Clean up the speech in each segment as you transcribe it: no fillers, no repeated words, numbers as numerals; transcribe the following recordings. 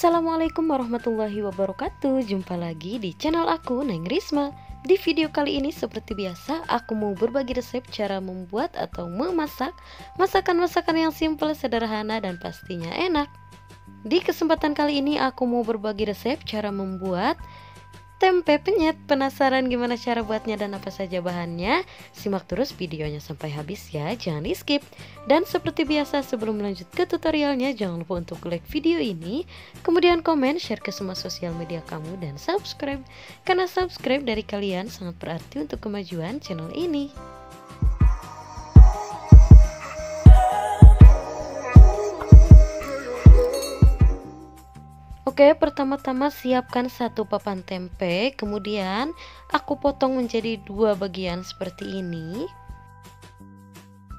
Assalamualaikum warahmatullahi wabarakatuh. Jumpa lagi di channel aku, Neng Risma. Di video kali ini seperti biasa aku mau berbagi resep cara membuat atau memasak masakan-masakan yang simple, sederhana, dan pastinya enak. Di kesempatan kali ini aku mau berbagi resep cara membuat tempe penyet. Penasaran gimana cara buatnya dan apa saja bahannya? Simak terus videonya sampai habis ya, jangan di skip. Dan seperti biasa sebelum lanjut ke tutorialnya, jangan lupa untuk like video ini, kemudian komen, share ke semua sosial media kamu, dan subscribe. Karena subscribe dari kalian sangat berarti untuk kemajuan channel ini. Oke, pertama-tama siapkan satu papan tempe, kemudian aku potong menjadi dua bagian seperti ini.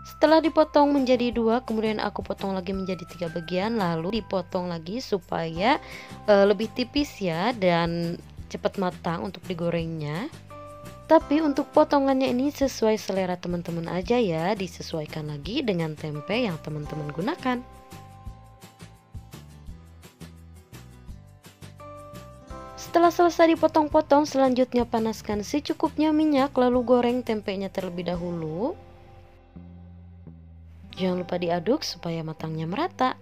Setelah dipotong menjadi dua, kemudian aku potong lagi menjadi tiga bagian, lalu dipotong lagi supaya lebih tipis ya dan cepat matang untuk digorengnya. Tapi untuk potongannya ini sesuai selera teman-teman aja ya, disesuaikan lagi dengan tempe yang teman-teman gunakan. Setelah selesai dipotong-potong, selanjutnya panaskan secukupnya minyak, lalu goreng tempenya terlebih dahulu. Jangan lupa diaduk supaya matangnya merata.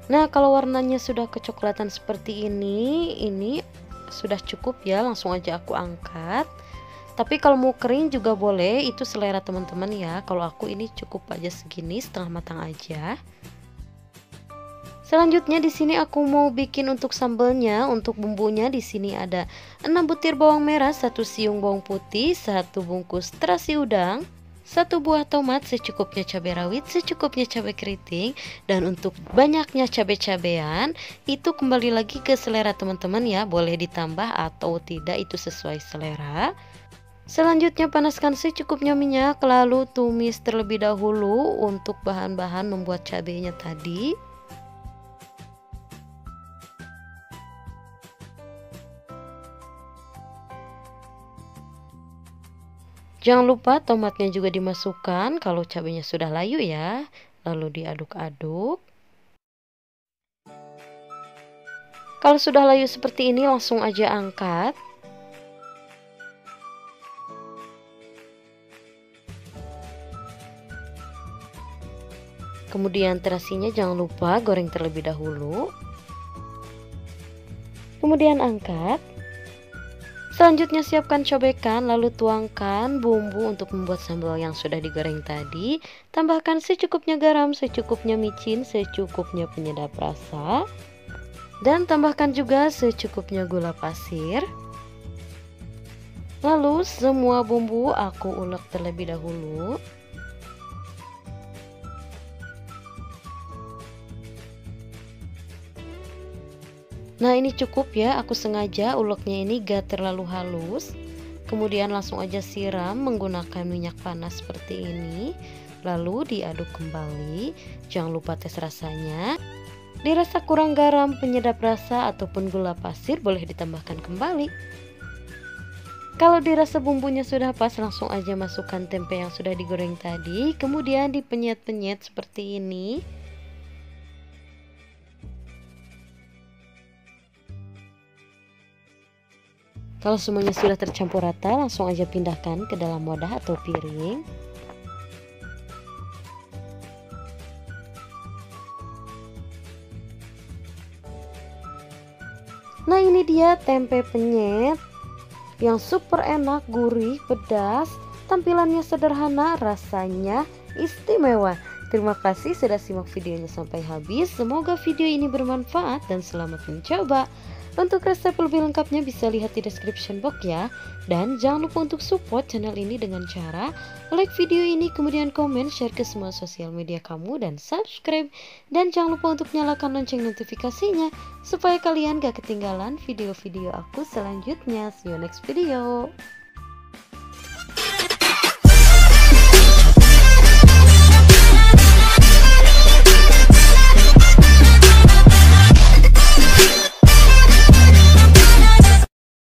Nah, kalau warnanya sudah kecoklatan seperti ini sudah cukup ya, langsung aja aku angkat. Tapi kalau mau kering juga boleh, itu selera teman-teman ya. Kalau aku ini cukup aja segini, setengah matang aja. Selanjutnya di sini aku mau bikin untuk sambelnya. Untuk bumbunya di sini ada 6 butir bawang merah, 1 siung bawang putih, 1 bungkus terasi udang, 1 buah tomat, secukupnya cabai rawit, secukupnya cabai keriting. Dan untuk banyaknya cabai-cabean itu kembali lagi ke selera teman-teman ya, boleh ditambah atau tidak, itu sesuai selera. Selanjutnya panaskan secukupnya minyak, lalu tumis terlebih dahulu untuk bahan-bahan membuat cabenya tadi. Jangan lupa tomatnya juga dimasukkan kalau cabenya sudah layu ya, lalu diaduk-aduk. Kalau sudah layu seperti ini langsung aja angkat. Kemudian terasinya jangan lupa goreng terlebih dahulu. Kemudian angkat. Selanjutnya siapkan cobekan, lalu tuangkan bumbu untuk membuat sambal yang sudah digoreng tadi. Tambahkan secukupnya garam, secukupnya micin, secukupnya penyedap rasa. Dan tambahkan juga secukupnya gula pasir. Lalu semua bumbu aku ulek terlebih dahulu. Nah, ini cukup ya, aku sengaja uleknya ini gak terlalu halus. Kemudian langsung aja siram menggunakan minyak panas seperti ini. Lalu diaduk kembali. Jangan lupa tes rasanya. Dirasa kurang garam, penyedap rasa, ataupun gula pasir boleh ditambahkan kembali. Kalau dirasa bumbunya sudah pas, langsung aja masukkan tempe yang sudah digoreng tadi. Kemudian dipenyet-penyet seperti ini. Kalau semuanya sudah tercampur rata, langsung aja pindahkan ke dalam wadah atau piring. Nah, ini dia tempe penyet yang super enak, gurih, pedas, tampilannya sederhana, rasanya istimewa. Terima kasih sudah simak videonya sampai habis. Semoga video ini bermanfaat dan selamat mencoba. Untuk resep lebih lengkapnya bisa lihat di description box ya. Dan jangan lupa untuk support channel ini dengan cara like video ini, kemudian komen, share ke semua sosial media kamu, dan subscribe. Dan jangan lupa untuk nyalakan lonceng notifikasinya supaya kalian gak ketinggalan video-video aku selanjutnya. See you next video.